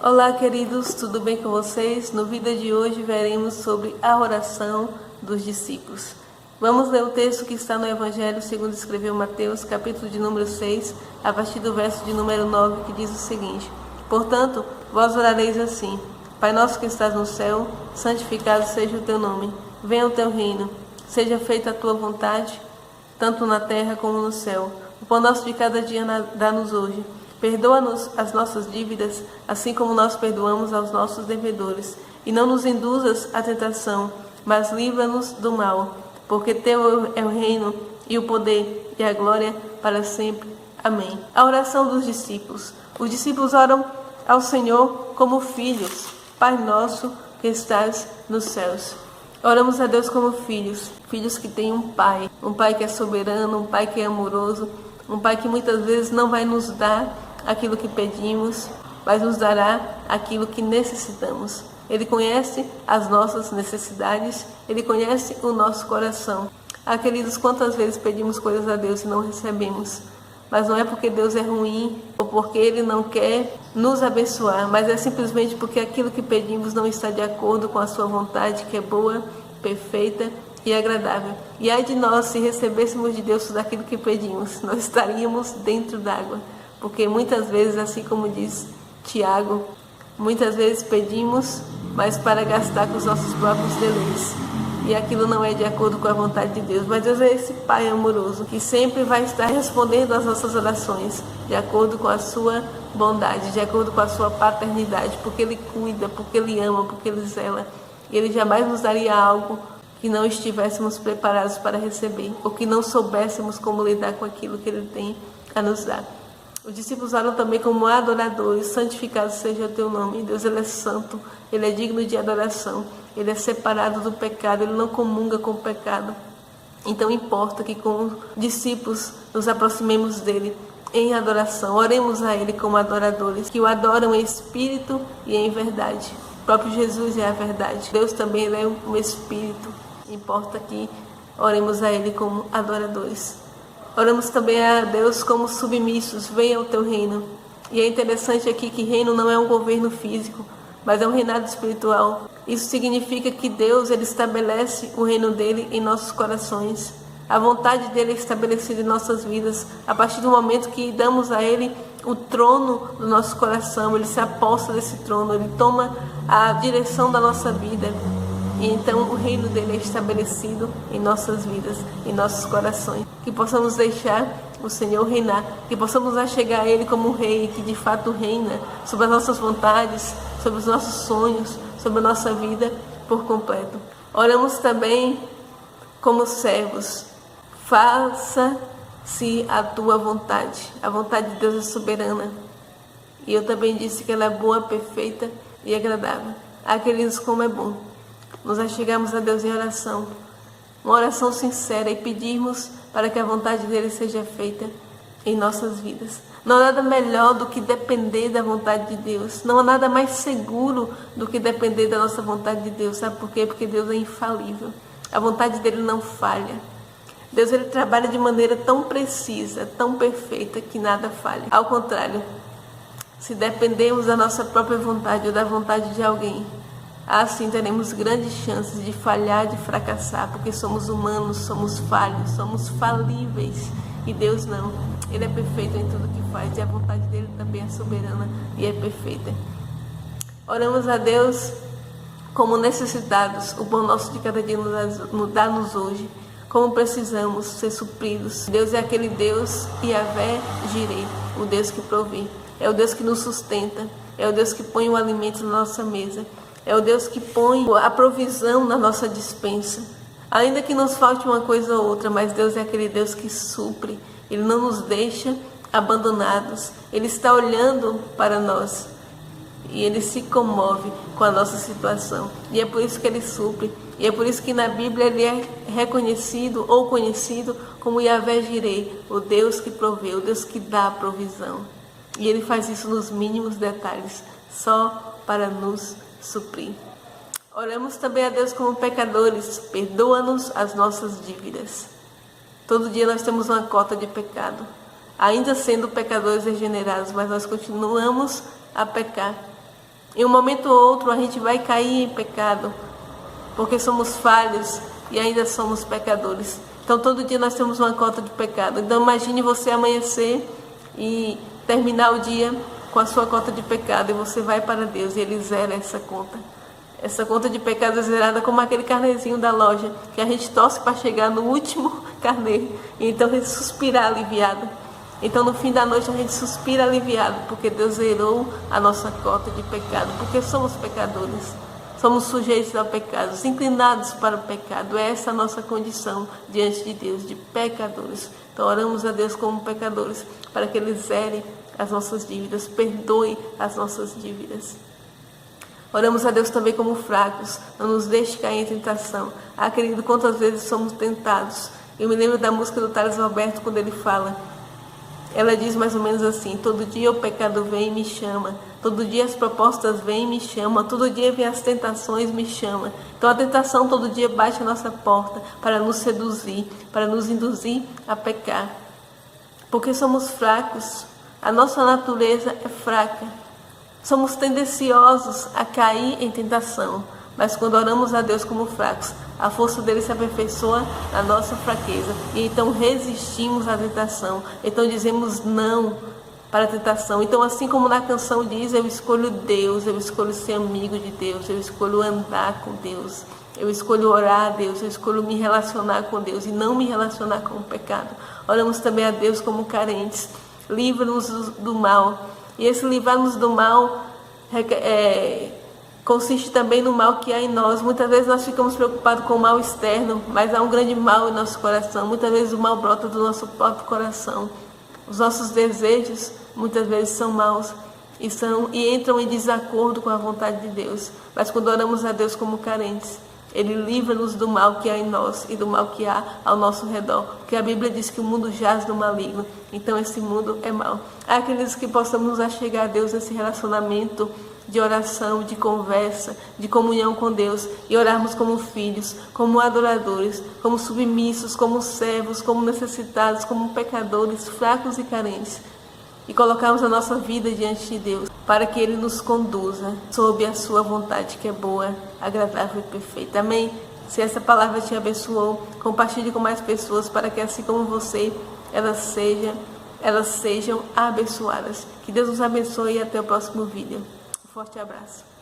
Olá, queridos, tudo bem com vocês? No vídeo de hoje veremos sobre a oração dos discípulos. Vamos ler o texto que está no Evangelho segundo escreveu Mateus, capítulo de número 6, a partir do verso de número 9, que diz o seguinte: Portanto, vós orareis assim: Pai nosso que estás no céu, santificado seja o teu nome. Venha o teu reino. Seja feita a tua vontade, tanto na terra como no céu. O pão nosso de cada dia dá-nos hoje. Perdoa-nos as nossas dívidas, assim como nós perdoamos aos nossos devedores. E não nos induzas à tentação, mas livra-nos do mal. Porque teu é o reino, e o poder, e a glória para sempre. Amém. A oração dos discípulos. Os discípulos oram ao Senhor como filhos. Pai nosso que estás nos céus. Oramos a Deus como filhos. Filhos que têm um pai que é soberano, um pai que é amoroso, um pai que muitas vezes não vai nos dar aquilo que pedimos, mas nos dará aquilo que necessitamos. Ele conhece as nossas necessidades, Ele conhece o nosso coração. Queridos, quantas vezes pedimos coisas a Deus e não recebemos? Mas não é porque Deus é ruim ou porque Ele não quer nos abençoar, mas é simplesmente porque aquilo que pedimos não está de acordo com a sua vontade, que é boa, perfeita e agradável. E ai de nós se recebêssemos de Deus tudo aquilo que pedimos, nós estaríamos dentro d'água. Porque muitas vezes, assim como diz Tiago, muitas vezes pedimos, mas para gastar com os nossos próprios deleites. E aquilo não é de acordo com a vontade de Deus. Mas Deus é esse Pai amoroso que sempre vai estar respondendo às nossas orações de acordo com a sua bondade, de acordo com a sua paternidade, porque Ele cuida, porque Ele ama, porque Ele zela. E Ele jamais nos daria algo que não estivéssemos preparados para receber, ou que não soubéssemos como lidar com aquilo que Ele tem a nos dar. Os discípulos oram também como adoradores: santificado seja o teu nome. Deus, Ele é santo, Ele é digno de adoração, Ele é separado do pecado, Ele não comunga com o pecado. Então importa que como discípulos nos aproximemos dEle em adoração, oremos a Ele como adoradores, que o adoram em espírito e em verdade. O próprio Jesus é a verdade, Deus também Ele é um espírito. Importa que oremos a Ele como adoradores. Oramos também a Deus como submissos: venha o teu reino. E é interessante aqui que reino não é um governo físico, mas é um reinado espiritual. Isso significa que Deus, Ele estabelece o reino dEle em nossos corações. A vontade dEle é estabelecida em nossas vidas. A partir do momento que damos a Ele o trono do nosso coração, Ele se aposta desse trono, Ele toma a direção da nossa vida. E então o reino dEle é estabelecido em nossas vidas, em nossos corações. Que possamos deixar o Senhor reinar, que possamos achegar a Ele como um rei que de fato reina sobre as nossas vontades, sobre os nossos sonhos, sobre a nossa vida por completo. Oramos também como servos: faça-se a tua vontade. A vontade de Deus é soberana. E eu também disse que ela é boa, perfeita e agradável. Queridos, como é bom nos achegarmos a Deus em oração, uma oração sincera, e pedirmos para que a vontade dEle seja feita em nossas vidas. Não há nada melhor do que depender da vontade de Deus. Não há nada mais seguro do que depender da nossa vontade de Deus. Sabe por quê? Porque Deus é infalível. A vontade dEle não falha. Deus, Ele trabalha de maneira tão precisa, tão perfeita, que nada falha. Ao contrário, se dependemos da nossa própria vontade ou da vontade de alguém, assim teremos grandes chances de falhar, de fracassar, porque somos humanos, somos falhos, somos falíveis. E Deus não. Ele é perfeito em tudo que faz, e a vontade dEle também é soberana e é perfeita. Oramos a Deus como necessitados: o pão nosso de cada dia dá-nos hoje. Como precisamos ser supridos. Deus é aquele Deus, Yahvé Jireh, o Deus que provê. É o Deus que nos sustenta, é o Deus que põe o alimento na nossa mesa. É o Deus que põe a provisão na nossa despensa. Ainda que nos falte uma coisa ou outra, mas Deus é aquele Deus que supre. Ele não nos deixa abandonados. Ele está olhando para nós. E Ele se comove com a nossa situação. E é por isso que Ele supre. E é por isso que na Bíblia Ele é reconhecido ou conhecido como Yahvé Jireh, o Deus que provê, o Deus que dá a provisão. E Ele faz isso nos mínimos detalhes, só para nos suprir. Oramos também a Deus como pecadores: perdoa-nos as nossas dívidas. Todo dia nós temos uma cota de pecado. ainda sendo pecadores regenerados, mas nós continuamos a pecar. Em um momento ou outro a gente vai cair em pecado, porque somos falhos e ainda somos pecadores. Então todo dia nós temos uma cota de pecado. Então imagine você amanhecer e terminar o dia com a sua cota de pecado, e você vai para Deus e Ele zera essa conta. Essa conta de pecado é zerada como aquele carnezinho da loja, que a gente torce para chegar no último carnê, e então a gente suspira aliviado. Então no fim da noite a gente suspira aliviado, porque Deus zerou a nossa cota de pecado, porque somos pecadores. Somos sujeitos a pecados, inclinados para o pecado. Essa é a nossa condição diante de Deus, de pecadores. Então oramos a Deus como pecadores, para que Ele zere as nossas dívidas, perdoe as nossas dívidas. Oramos a Deus também como fracos, não nos deixe cair em tentação. Ah, querido, quantas vezes somos tentados. Eu me lembro da música do Thales Roberto, quando ele fala, ela diz mais ou menos assim: todo dia o pecado vem e me chama, todo dia as propostas vêm e me chamam, todo dia vem as tentações e me chamam. Então a tentação todo dia bate a nossa porta para nos seduzir, para nos induzir a pecar. Porque somos fracos, a nossa natureza é fraca. Somos tendenciosos a cair em tentação, mas quando oramos a Deus como fracos, a força dele se aperfeiçoa na nossa fraqueza, e então resistimos à tentação, então dizemos não para a tentação. Então assim como na canção diz, eu escolho Deus, eu escolho ser amigo de Deus, eu escolho andar com Deus, eu escolho orar a Deus, eu escolho me relacionar com Deus e não me relacionar com o pecado. Oramos também a Deus como carentes, livra-nos do mal, e esse livrar-nos do mal consiste também no mal que há em nós. Muitas vezes nós ficamos preocupados com o mal externo, mas há um grande mal em nosso coração. Muitas vezes o mal brota do nosso próprio coração. Os nossos desejos muitas vezes são maus e entram em desacordo com a vontade de Deus. Mas quando oramos a Deus como carentes, Ele livra-nos do mal que há em nós e do mal que há ao nosso redor. Porque a Bíblia diz que o mundo jaz no maligno. Então esse mundo é mau. Há aqueles que possamos nos achegar a Deus nesse relacionamento de oração, de conversa, de comunhão com Deus, e orarmos como filhos, como adoradores, como submissos, como servos, como necessitados, como pecadores, fracos e carentes, e colocarmos a nossa vida diante de Deus, para que Ele nos conduza sob a sua vontade, que é boa, agradável e perfeita. Amém? Se essa palavra te abençoou, compartilhe com mais pessoas, para que assim como você, elas sejam abençoadas. Que Deus nos abençoe e até o próximo vídeo. Forte abraço.